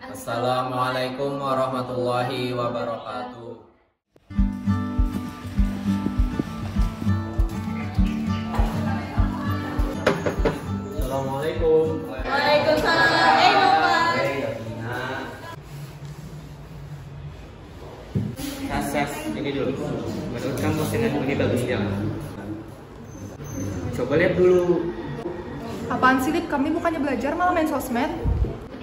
Assalamualaikum warahmatullahi wabarakatuh. Assalamualaikum. Waalaikumsalam. Bapak. Sas, ini dulu. Menurut kamu sinet ini bagus ya? Coba lihat dulu. Apaan sih, Lip? Kami bukannya belajar malah main sosmed?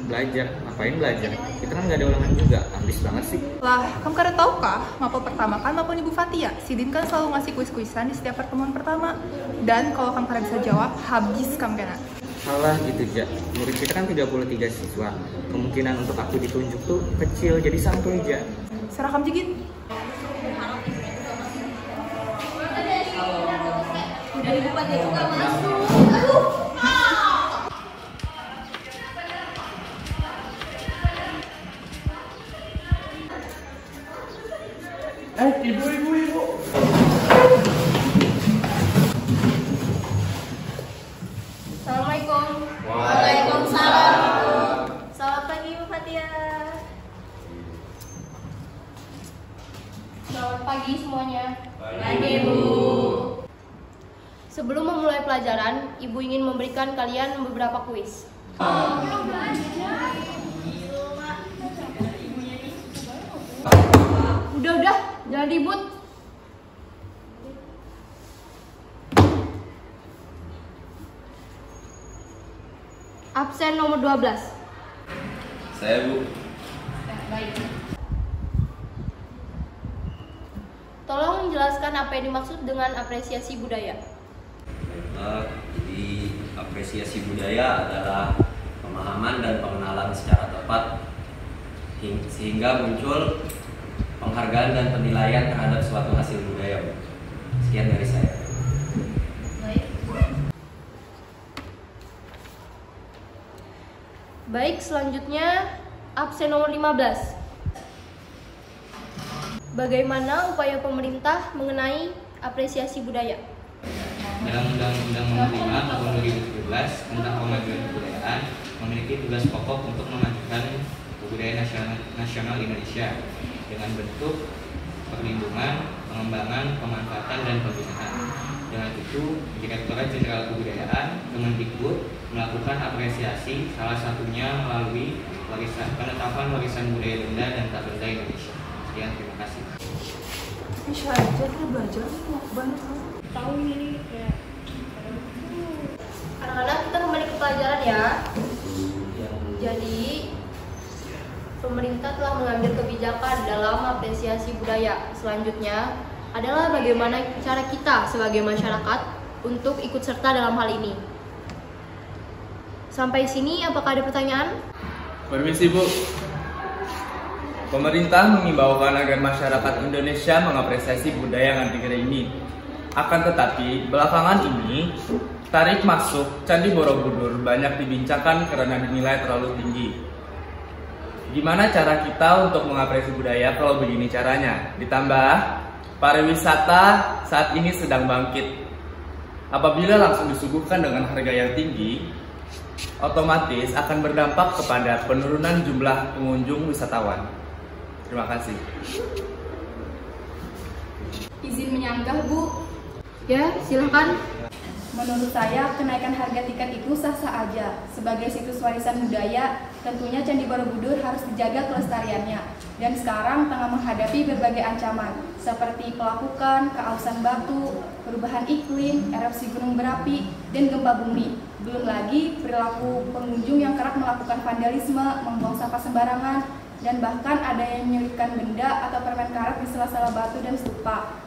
Belajar? Ngapain belajar? Kita kan nggak ada ulangan juga. Ambis banget sih. Lah, kamu kada tahu kah? Mapel pertama kan mapel Ibu Fatia. Sidin kan selalu ngasih kuis-kuisan di setiap pertemuan pertama. Dan kalau kamu kada bisa jawab, habis kamu kena. Salah gitu, Ja. Murid kita kan 33 siswa. Kemungkinan untuk aku ditunjuk tuh kecil, jadi santuy, Ja. Serah kamu jigit. Dari Bupati juga masuk. Ibu. Assalamualaikum. Waalaikumsalam. Selamat pagi, Bu Fatia. Selamat pagi semuanya. Pagi, Bu. Sebelum memulai pelajaran, Ibu ingin memberikan kalian beberapa kuis. Udah, jangan ribut. Absen nomor 12. Saya, Bu. Baik. Tolong jelaskan apa yang dimaksud dengan apresiasi budaya. Jadi apresiasi budaya adalah pemahaman dan pengenalan secara tepat sehingga muncul penghargaan dan penilaian terhadap suatu hasil budaya. Sekian dari saya. Baik, selanjutnya absen nomor 15. Bagaimana upaya pemerintah mengenai apresiasi budaya? Dalam Undang-Undang Nomor 5 Tahun 2017 tentang Kemajuan Kebudayaan memiliki tugas pokok untuk memajukan kebudayaan nasional Indonesia dengan bentuk perlindungan, pengembangan, pemanfaatan, dan pembinaan. Dengan itu, Direktorat Jenderal Kebudayaan Kemendikbud melakukan apresiasi, salah satunya melalui penetapan warisan budaya benda dan tak benda Indonesia. Sekian, terima kasih. Bisa aja kita belajar banget. Tahu ini kayak anak-anak, kita kembali ke pelajaran ya. Jadi pemerintah telah mengambil kebijakan dalam apresiasi budaya. Selanjutnya adalah bagaimana cara kita sebagai masyarakat untuk ikut serta dalam hal ini. Sampai sini apakah ada pertanyaan? Permisi, Bu. Pemerintah mengimbaukan agar masyarakat Indonesia mengapresiasi budaya Ngantigere ini. Akan tetapi, belakangan ini, tarif masuk Candi Borobudur banyak dibincangkan karena dinilai terlalu tinggi. Gimana cara kita untuk mengapresiasi budaya kalau begini caranya? Ditambah, pariwisata saat ini sedang bangkit. Apabila langsung disuguhkan dengan harga yang tinggi, otomatis akan berdampak kepada penurunan jumlah pengunjung wisatawan. Terima kasih. Izin menyanggah, Bu. Ya, silakan. Menurut saya, kenaikan harga tiket itu sah-sah aja. Sebagai situs warisan budaya, tentunya Candi Borobudur harus dijaga kelestariannya. Dan sekarang tengah menghadapi berbagai ancaman, seperti pelapukan, keausan batu, perubahan iklim, erupsi gunung berapi, dan gempa bumi. Belum lagi perilaku pengunjung yang kerap melakukan vandalisme, membuang sampah sembarangan, dan bahkan ada yang menyelipkan benda atau permen karet di sela-sela batu dan stupa.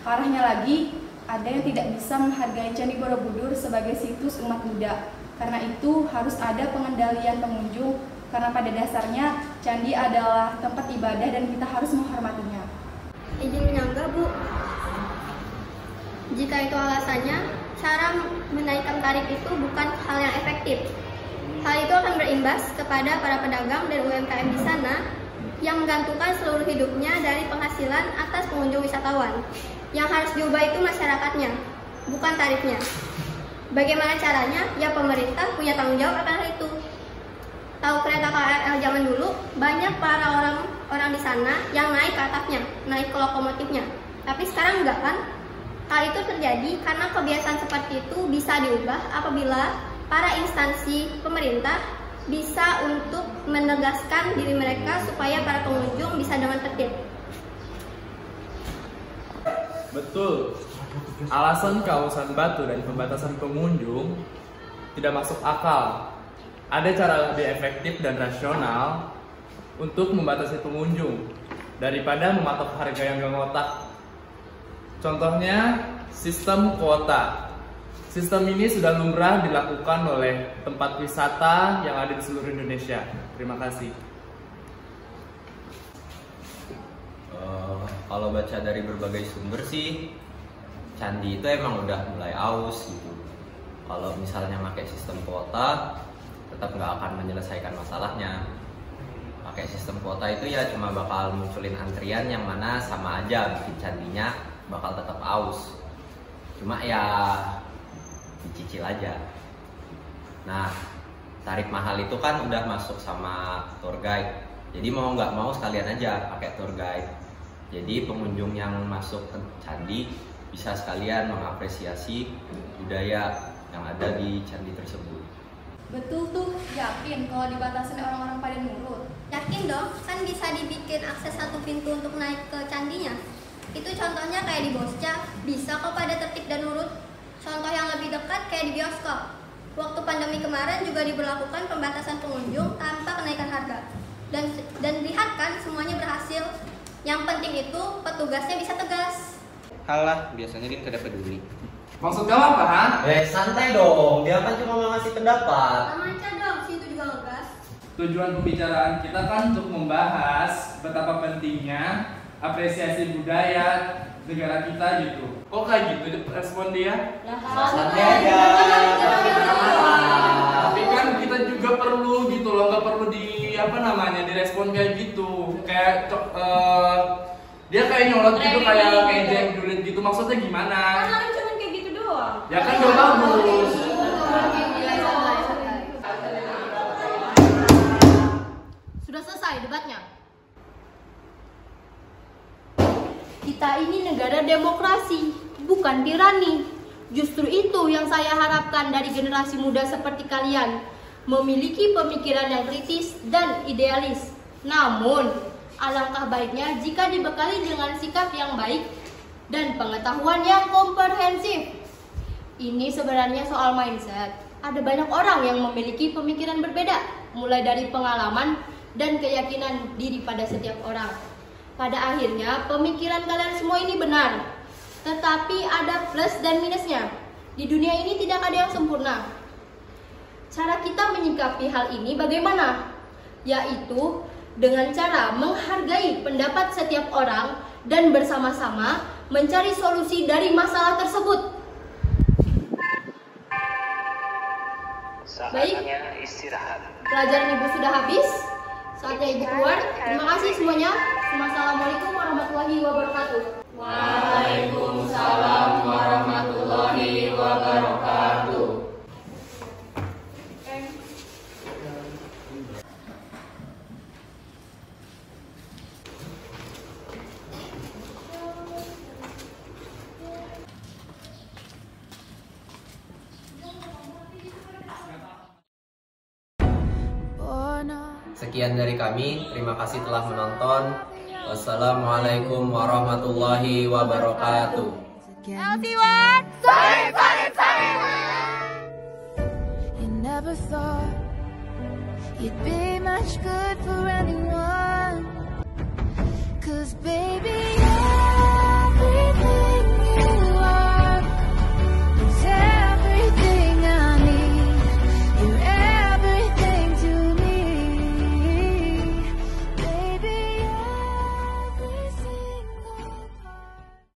Parahnya lagi, ada yang tidak bisa menghargai Candi Borobudur sebagai situs umat Buddha. Karena itu harus ada pengendalian pengunjung, karena pada dasarnya candi adalah tempat ibadah dan kita harus menghormatinya. Izin menyanggah, Bu. Jika itu alasannya, cara menaikkan tarif itu bukan hal yang efektif. Hal itu akan berimbas kepada para pedagang dan UMKM di sana yang menggantungkan seluruh hidupnya dari penghasilan atas pengunjung wisatawan. Yang harus diubah itu masyarakatnya, bukan tarifnya. Bagaimana caranya? Ya pemerintah punya tanggung jawab akan hal itu. Tahu kereta KRL zaman dulu, banyak para orang di sana yang naik ke atapnya, naik ke lokomotifnya. Tapi sekarang enggak kan? Hal itu terjadi karena kebiasaan seperti itu bisa diubah apabila para instansi pemerintah bisa untuk menegaskan diri mereka supaya para pengunjung bisa dengan tertib. Betul. Alasan kausan batu dan pembatasan pengunjung tidak masuk akal. Ada cara lebih efektif dan rasional untuk membatasi pengunjung daripada mematok harga yang gak ngotak. Contohnya, sistem kuota. Sistem ini sudah lumrah dilakukan oleh tempat wisata yang ada di seluruh Indonesia. Terima kasih. Kalau baca dari berbagai sumber sih, candi itu emang udah mulai aus gitu. Kalau misalnya pakai sistem kuota, tetap nggak akan menyelesaikan masalahnya. Pakai sistem kuota itu ya cuma bakal munculin antrian yang mana sama aja bikin candinya bakal tetap aus. Cuma ya dicicil aja. Nah, tarif mahal itu kan udah masuk sama tour guide. Jadi mau nggak mau sekalian aja pakai tour guide. Jadi pengunjung yang masuk ke candi bisa sekalian mengapresiasi budaya yang ada di candi tersebut. Betul tuh, yakin kalau dibatasin orang-orang pada nurut. Yakin dong, kan bisa dibikin akses satu pintu untuk naik ke candinya. Itu contohnya kayak di Bosca, bisa kok pada tertib dan nurut. Contoh yang lebih dekat kayak di bioskop. Waktu pandemi kemarin juga diberlakukan pembatasan pengunjung tanpa kenaikan harga. Dan lihat kan semuanya berhasil. Yang penting itu petugasnya bisa tegas. Halah, biasanya dia tidak peduli. Maksud kamu apa, ha? Santai dong, dia kan cuma mau ngasih pendapat. Amanca dong, situ juga ngegas. Tujuan pembicaraan kita kan untuk membahas betapa pentingnya apresiasi budaya negara kita gitu. Kok kayak gitu respon dia? Santai aja. Tapi kan kita juga perlu gitu loh, nggak perlu direspon kayak gitu. Kayak dia kayak nyolot gitu, kayak jam dulit gitu. Maksudnya gimana? Kan cuma kayak gitu doang. Ya kan gak bagus. Sudah selesai debatnya. Kita ini negara demokrasi, bukan tirani. Justru itu yang saya harapkan dari generasi muda seperti kalian, memiliki pemikiran yang kritis dan idealis. Namun, alangkah baiknya jika dibekali dengan sikap yang baik dan pengetahuan yang komprehensif. Ini sebenarnya soal mindset. Ada banyak orang yang memiliki pemikiran berbeda, mulai dari pengalaman dan keyakinan diri pada setiap orang. Pada akhirnya, pemikiran kalian semua ini benar. Tetapi ada plus dan minusnya. Di dunia ini tidak ada yang sempurna. Cara kita menyikapi hal ini bagaimana? Yaitu dengan cara menghargai pendapat setiap orang dan bersama-sama mencari solusi dari masalah tersebut. Baik, pelajaran Ibu sudah habis. Saatnya Ibu keluar. Terima kasih semuanya. Wassalamualaikum warahmatullahi wabarakatuh. Waalaikumsalam warahmatullahi wabarakatuh. Sekian dari kami, terima kasih telah menonton. Wassalamualaikum warahmatullahi wabarakatuh. LT1, You never thought you'd be much good for anyone, 'cause baby